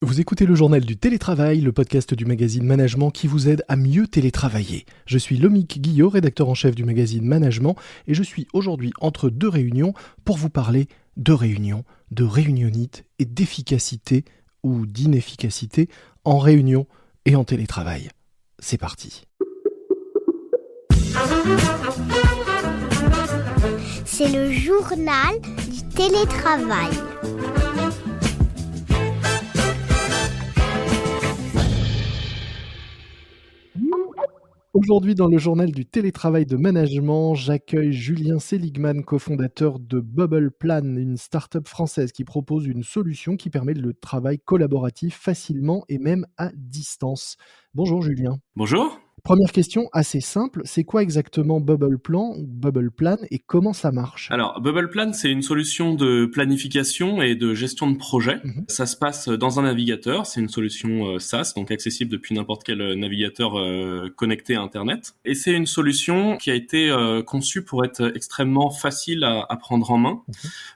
Vous écoutez le journal du télétravail, le podcast du magazine Management qui vous aide à mieux télétravailler. Je suis Lomique Guillot, rédacteur en chef du magazine Management, et je suis aujourd'hui entre deux réunions pour vous parler de réunions, de réunionnite et d'efficacité ou d'inefficacité en réunion et en télétravail. C'est parti. C'est le journal du télétravail. Aujourd'hui, dans le journal du télétravail de management, j'accueille Julien Seligman, cofondateur de Bubble Plan, une start-up française qui propose une solution qui permet le travail collaboratif facilement et même à distance. Bonjour Julien. Bonjour. Première question assez simple, c'est quoi exactement Bubble Plan ou Bubble Plan et comment ça marche? Alors, Bubble Plan, c'est une solution de planification et de gestion de projet. Ça se passe dans un navigateur, c'est une solution SaaS, donc accessible depuis n'importe quel navigateur connecté à Internet. Et c'est une solution qui a été conçue pour être extrêmement facile à prendre en main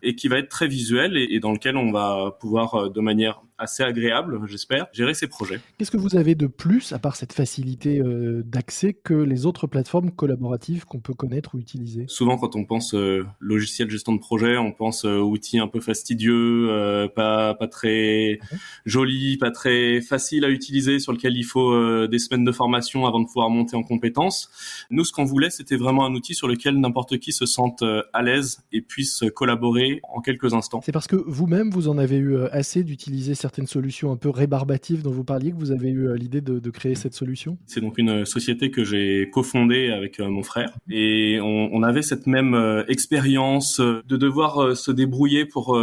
et qui va être très visuelle et dans lequel on va pouvoir, de manière assez agréable, j'espère, gérer ses projets. Qu'est-ce que vous avez de plus, à part cette facilité d'accès, que les autres plateformes collaboratives qu'on peut connaître ou utiliser? Souvent, quand on pense logiciel de gestion de projet, on pense outils un peu fastidieux, pas très joli, pas très facile à utiliser, sur lequel il faut des semaines de formation avant de pouvoir monter en compétences. Nous, ce qu'on voulait, c'était vraiment un outil sur lequel n'importe qui se sente à l'aise et puisse collaborer en quelques instants. C'est parce que vous-même, vous en avez eu assez d'utiliser certaines solutions un peu rébarbatives dont vous parliez, que vous avez eu l'idée de créer cette solution? C'est donc une société que j'ai cofondée avec mon frère et on avait cette même expérience de devoir se débrouiller pour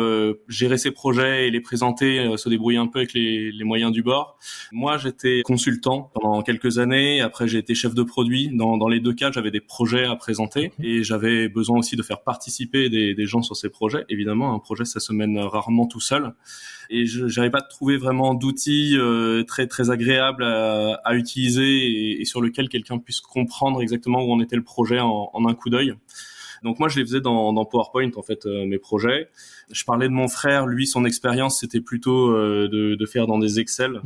gérer ses projets et les présenter, se débrouiller un peu avec les moyens du bord. Moi, j'étais consultant pendant quelques années. Après, j'ai été chef de produit. Dans les deux cas, j'avais des projets à présenter et j'avais besoin aussi de faire participer des gens sur ces projets. Évidemment, un projet, ça se mène rarement tout seul. Et j'arrivais pas à trouver vraiment d'outils très très agréables à utiliser et sur lequel quelqu'un puisse comprendre exactement où en était le projet en un coup d'œil. Donc moi, je les faisais dans PowerPoint, en fait, mes projets. Je parlais de mon frère. Lui, son expérience, c'était plutôt de faire dans des Excel,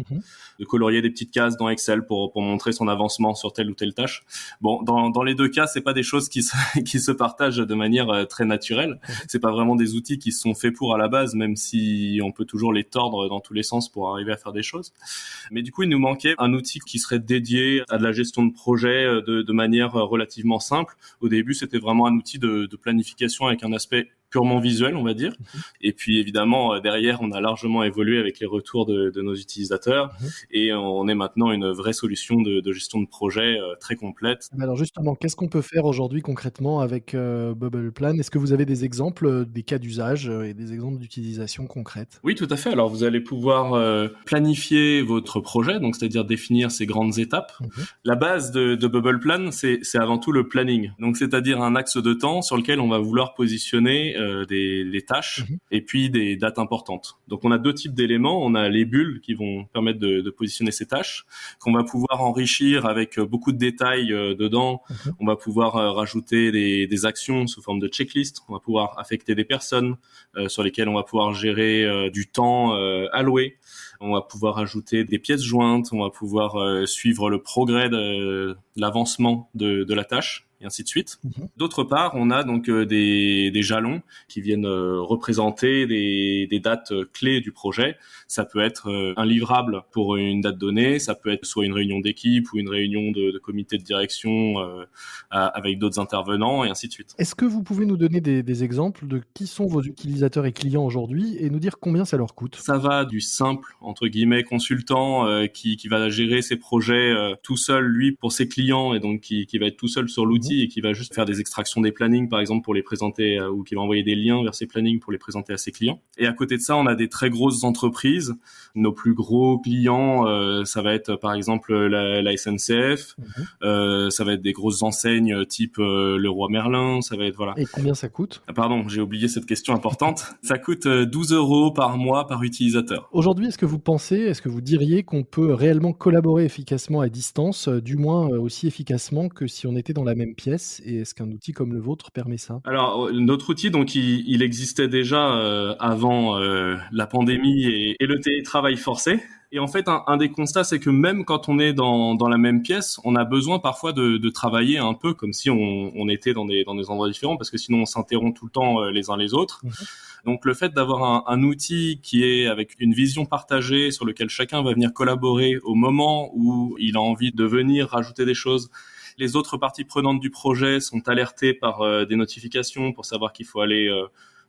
de colorier des petites cases dans Excel pour montrer son avancement sur telle ou telle tâche. Bon, dans les deux cas, c'est pas des choses qui se partagent de manière très naturelle. C'est pas vraiment des outils qui sont faits pour à la base, même si on peut toujours les tordre dans tous les sens pour arriver à faire des choses. Mais du coup, il nous manquait un outil qui serait dédié à de la gestion de projet de manière relativement simple. Au début, c'était vraiment un outil de planification avec un aspect purement visuel, on va dire. Et puis évidemment, derrière, on a largement évolué avec les retours de nos utilisateurs et on est maintenant une vraie solution de gestion de projet très complète. Alors justement, qu'est-ce qu'on peut faire aujourd'hui concrètement avec Bubble Plan? Est-ce que vous avez des exemples, des cas d'usage et des exemples d'utilisation concrète? Oui, tout à fait. Alors, vous allez pouvoir planifier votre projet, donc c'est-à-dire définir ces grandes étapes. La base de Bubble Plan, c'est avant tout le planning. Donc, c'est-à-dire un axe de temps sur lequel on va vouloir positionner des tâches et puis des dates importantes. Donc, on a deux types d'éléments. On a les bulles qui vont permettre de positionner ces tâches, qu'on va pouvoir enrichir avec beaucoup de détails dedans. On va pouvoir rajouter des actions sous forme de checklist. On va pouvoir affecter des personnes sur lesquelles on va pouvoir gérer du temps alloué. On va pouvoir ajouter des pièces jointes. On va pouvoir suivre le progrès de l'avancement de la tâche, et ainsi de suite. D'autre part, on a donc des jalons qui viennent représenter des dates clés du projet. Ça peut être un livrable pour une date donnée, ça peut être soit une réunion d'équipe ou une réunion de comité de direction avec d'autres intervenants, et ainsi de suite. Est-ce que vous pouvez nous donner des exemples de qui sont vos utilisateurs et clients aujourd'hui et nous dire combien ça leur coûte? Ça va du simple, entre guillemets, consultant qui va gérer ses projets tout seul, lui, pour ses clients, et donc qui va être tout seul sur l'outil et qui va juste faire des extractions des plannings, par exemple, pour les présenter, ou qui va envoyer des liens vers ses plannings pour les présenter à ses clients. Et à côté de ça, on a des très grosses entreprises. Nos plus gros clients, ça va être, par exemple, la SNCF, ça va être des grosses enseignes type Leroy Merlin, ça va être, voilà. Et combien ça coûte? Ah, pardon, j'ai oublié cette question importante. Ça coûte 12 € par mois par utilisateur. Aujourd'hui, est-ce que vous diriez qu'on peut réellement collaborer efficacement à distance, du moins aussi efficacement que si on était dans la même pièce? pièce, et est-ce qu'un outil comme le vôtre permet ça? Alors, notre outil, donc, il existait déjà avant la pandémie et le télétravail forcé. Et en fait, un des constats, c'est que même quand on est dans la même pièce, on a besoin parfois de travailler un peu comme si on était dans des endroits différents, parce que sinon on s'interrompt tout le temps les uns les autres. Donc le fait d'avoir un outil qui est avec une vision partagée, sur lequel chacun va venir collaborer au moment où il a envie de venir rajouter des choses. Les autres parties prenantes du projet sont alertées par des notifications pour savoir qu'il faut aller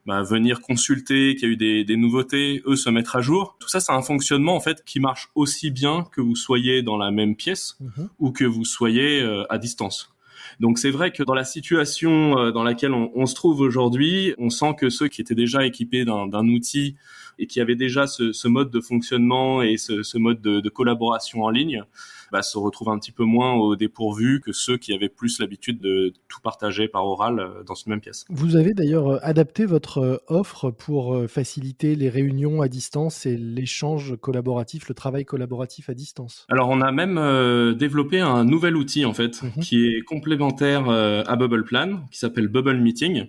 venir consulter, qu'il y a eu des nouveautés, eux se mettre à jour. Tout ça, c'est un fonctionnement en fait qui marche aussi bien que vous soyez dans la même pièce ou que vous soyez à distance. Donc c'est vrai que dans la situation dans laquelle on se trouve aujourd'hui, on sent que ceux qui étaient déjà équipés d'un outil et qui avaient déjà ce mode de fonctionnement et ce mode de collaboration en ligne, se retrouvent un petit peu moins au dépourvu que ceux qui avaient plus l'habitude de tout partager par oral dans une même pièce. Vous avez d'ailleurs adapté votre offre pour faciliter les réunions à distance et l'échange collaboratif, le travail collaboratif à distance. Alors on a même développé un nouvel outil en fait qui est complémentaire à Bubble Plan, qui s'appelle Bubble Meeting.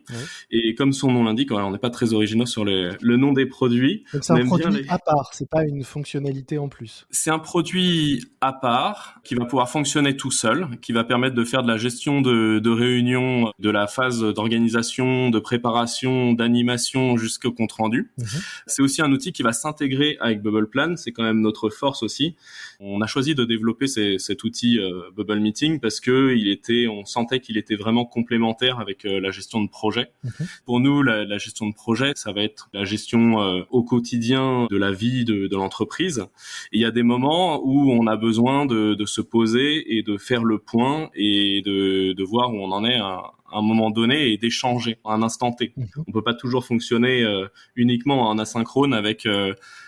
Et comme son nom l'indique, on n'est pas très originaux sur le nom des produits. Donc c'est un produit à part, c'est pas une fonctionnalité en plus. C'est un produit à part qui va pouvoir fonctionner tout seul, qui va permettre de faire de la gestion de réunions, de la phase d'organisation, de préparation, d'animation jusqu'au compte rendu. C'est aussi un outil qui va s'intégrer avec Bubble Plan, c'est quand même notre force aussi. On a choisi de développer cet outil Bubble Meeting parce que on sentait qu'il était vraiment complémentaire avec la gestion de projet. Pour nous, la gestion de projet, ça va être la gestion au quotidien de la vie de l'entreprise. Et il y a des moments où on a besoin de se poser et de faire le point et de voir où on en est à un moment donné et d'échanger à un instant T. On peut pas toujours fonctionner uniquement en asynchrone avec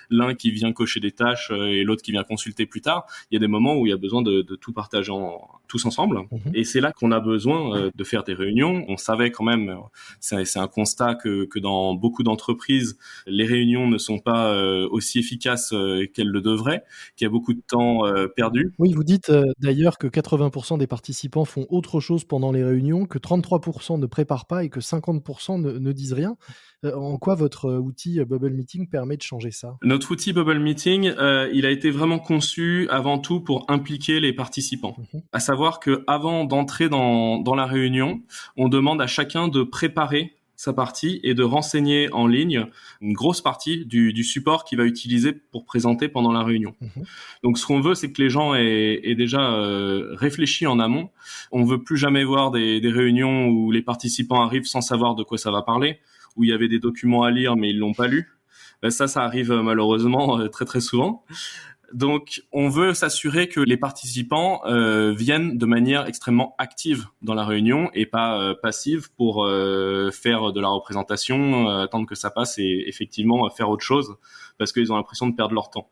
l'un qui vient cocher des tâches et l'autre qui vient consulter plus tard. Il y a des moments où il y a besoin de tout partager tous ensemble. Et c'est là qu'on a besoin de faire des réunions. On savait quand même, c'est un constat que dans beaucoup d'entreprises, les réunions ne sont pas aussi efficaces qu'elles le devraient, qu'il y a beaucoup de temps perdu. Oui, vous dites d'ailleurs que 80% des participants font autre chose pendant les réunions, que 33% ne préparent pas et que 50% ne disent rien. En quoi votre outil Bubble Meeting permet de changer ça? Notre outil Bubble Meeting, il a été vraiment conçu avant tout pour impliquer les participants. À savoir que avant d'entrer dans la réunion, on demande à chacun de préparer sa partie et de renseigner en ligne une grosse partie du support qu'il va utiliser pour présenter pendant la réunion. Donc ce qu'on veut, c'est que les gens aient déjà réfléchi en amont. On veut plus jamais voir des réunions où les participants arrivent sans savoir de quoi ça va parler, où il y avait des documents à lire mais ils l'ont pas lu. Ça arrive malheureusement très très souvent. Donc, on veut s'assurer que les participants viennent de manière extrêmement active dans la réunion et pas passive pour faire de la représentation, attendre que ça passe et effectivement faire autre chose parce qu'ils ont l'impression de perdre leur temps.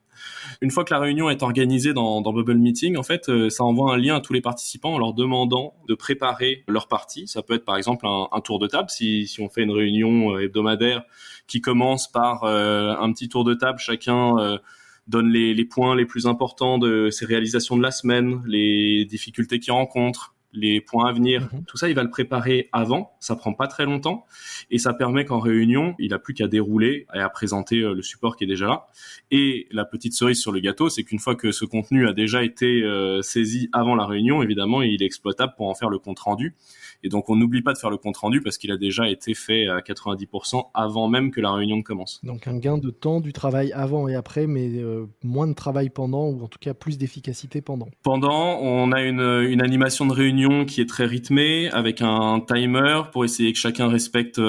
Une fois que la réunion est organisée dans Bubble Meeting, en fait, ça envoie un lien à tous les participants en leur demandant de préparer leur partie. Ça peut être par exemple un tour de table si on fait une réunion hebdomadaire qui commence par un petit tour de table, chacun donne les points les plus importants de ses réalisations de la semaine, les difficultés qu'il rencontre, les points à venir. Tout ça, il va le préparer avant. Ça prend pas très longtemps. Et ça permet qu'en réunion, il a plus qu'à dérouler et à présenter le support qui est déjà là. Et la petite cerise sur le gâteau, c'est qu'une fois que ce contenu a déjà été saisi avant la réunion, évidemment, il est exploitable pour en faire le compte rendu. Et donc, on n'oublie pas de faire le compte rendu parce qu'il a déjà été fait à 90% avant même que la réunion ne commence. Donc, un gain de temps du travail avant et après, mais moins de travail pendant, ou en tout cas plus d'efficacité pendant. Pendant, on a une animation de réunion qui est très rythmée avec un timer pour essayer que chacun respecte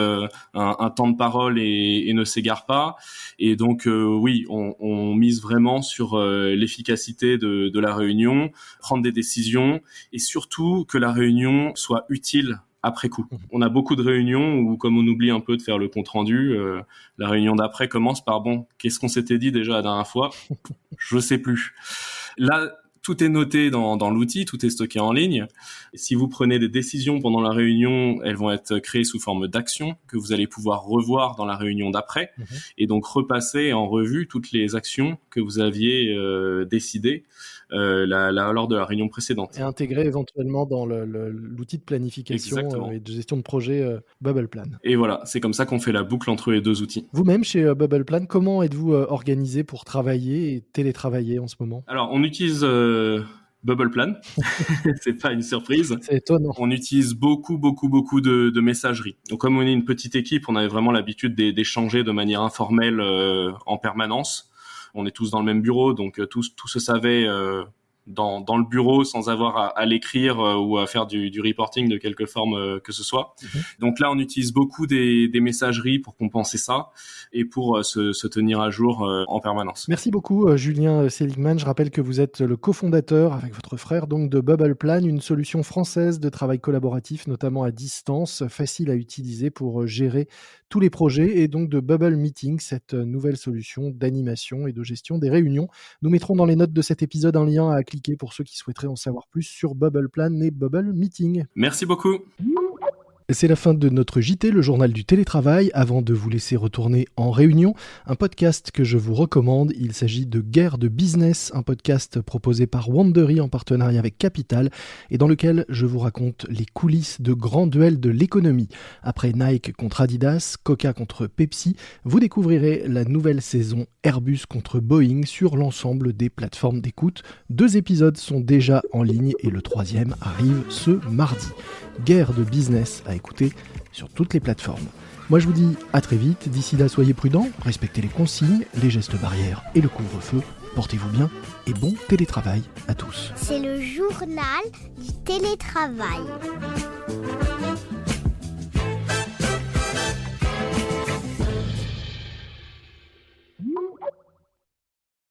un temps de parole et ne s'égare pas. Et donc, oui, on mise vraiment sur l'efficacité de la réunion, prendre des décisions et surtout que la réunion soit utile après coup. On a beaucoup de réunions où, comme on oublie un peu de faire le compte rendu, la réunion d'après commence par « bon, qu'est-ce qu'on s'était dit déjà la dernière fois ? Je sais plus ». Là, Tout est noté dans l'outil, tout est stocké en ligne. Si vous prenez des décisions pendant la réunion, elles vont être créées sous forme d'actions que vous allez pouvoir revoir dans la réunion d'après et donc repasser en revue toutes les actions que vous aviez décidées lors de la réunion précédente. Et intégrer éventuellement dans l'outil de planification et de gestion de projet BubblePlan. Et voilà, c'est comme ça qu'on fait la boucle entre les deux outils. Vous-même, chez BubblePlan, comment êtes-vous organisé pour travailler et télétravailler en ce moment ? Alors, on utilise BubblePlan. C'est pas une surprise. C'est étonnant. On utilise beaucoup de messagerie. Donc, comme on est une petite équipe, on avait vraiment l'habitude d'échanger de manière informelle en permanence. On est tous dans le même bureau, donc tout se savait dans le bureau sans avoir à l'écrire ou à faire du reporting de quelque forme que ce soit. Donc là, on utilise beaucoup des messageries pour compenser ça et pour se tenir à jour en permanence. Merci beaucoup, Julien Seligman. Je rappelle que vous êtes le cofondateur avec votre frère donc de BubblePlan, une solution française de travail collaboratif, notamment à distance, facile à utiliser pour gérer tous les projets, et donc de Bubble Meeting, cette nouvelle solution d'animation et de gestion des réunions. Nous mettrons dans les notes de cet épisode un lien à cliquer pour ceux qui souhaiteraient en savoir plus sur BubblePlan et Bubble Meeting. Merci beaucoup. C'est la fin de notre JT, le journal du télétravail. Avant de vous laisser retourner en réunion, un podcast que je vous recommande. Il s'agit de Guerre de Business, un podcast proposé par Wandery en partenariat avec Capital et dans lequel je vous raconte les coulisses de grands duels de l'économie. Après Nike contre Adidas, Coca contre Pepsi, vous découvrirez la nouvelle saison Airbus contre Boeing sur l'ensemble des plateformes d'écoute. 2 épisodes sont déjà en ligne et le 3e arrive ce mardi. Guerre de Business à écouter sur toutes les plateformes. Moi je vous dis à très vite, d'ici là soyez prudents, respectez les consignes, les gestes barrières et le couvre-feu, portez-vous bien et bon télétravail à tous. C'est le journal du télétravail.